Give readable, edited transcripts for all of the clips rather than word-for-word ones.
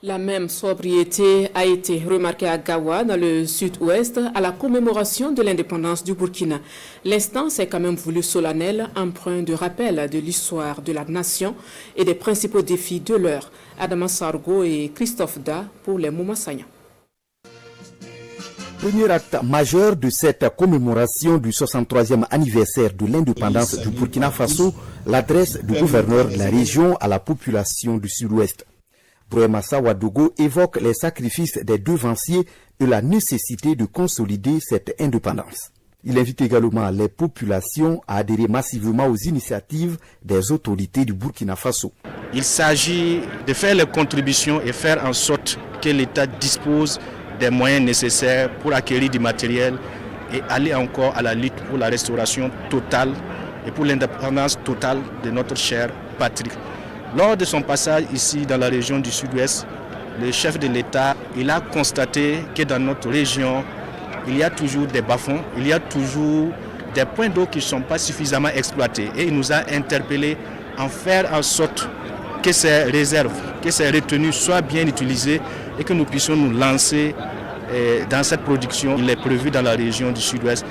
La même sobriété a été remarquée à Gawa, dans le sud-ouest, à la commémoration de l'indépendance du Burkina. L'instant s'est quand même voulu solennel, empreint de rappel de l'histoire de la nation et des principaux défis de l'heure. Adama Sargo et Christophe Da pour les Moumassagna. Premier acte majeur de cette commémoration du 63e anniversaire de l'indépendance du Burkina Faso, l'adresse du gouverneur de la région à la population du sud-ouest. Brahmassa Ouedraogo évoque les sacrifices des devanciers et la nécessité de consolider cette indépendance. Il invite également les populations à adhérer massivement aux initiatives des autorités du Burkina Faso. Il s'agit de faire les contributions et faire en sorte que l'État dispose des moyens nécessaires pour acquérir du matériel et aller encore à la lutte pour la restauration totale et pour l'indépendance totale de notre chère patrie. Lors de son passage ici dans la région du sud-ouest, le chef de l'État a constaté que dans notre région, il y a toujours des bas-fonds, il y a toujours des points d'eau qui ne sont pas suffisamment exploités. Et il nous a interpellés en faire en sorte que ces réserves, que ces retenues soient bien utilisées et que nous puissions nous lancer dans cette production. Il est prévu dans la région du sud-ouest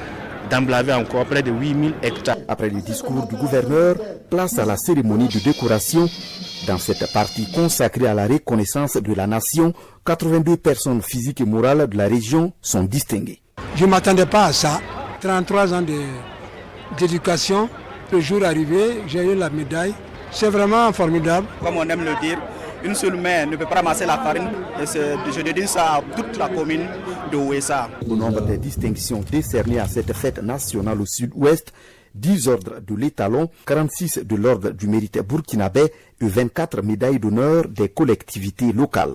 d'emblaver encore près de 8000 hectares. Après le discours du gouverneur, place à la cérémonie de décoration. Dans cette partie consacrée à la reconnaissance de la nation, 82 personnes physiques et morales de la région sont distinguées. Je ne m'attendais pas à ça. 33 ans d'éducation, le jour arrivé, j'ai eu la médaille. C'est vraiment formidable. Comme on aime le dire, une seule main ne peut pas ramasser la farine. Et je dédie ça à toute la commune de Ouessa. Au nombre des distinctions décernées à cette fête nationale au sud-ouest, 10 ordres de l'étalon, 46 de l'ordre du mérite burkinabé et 24 médailles d'honneur des collectivités locales.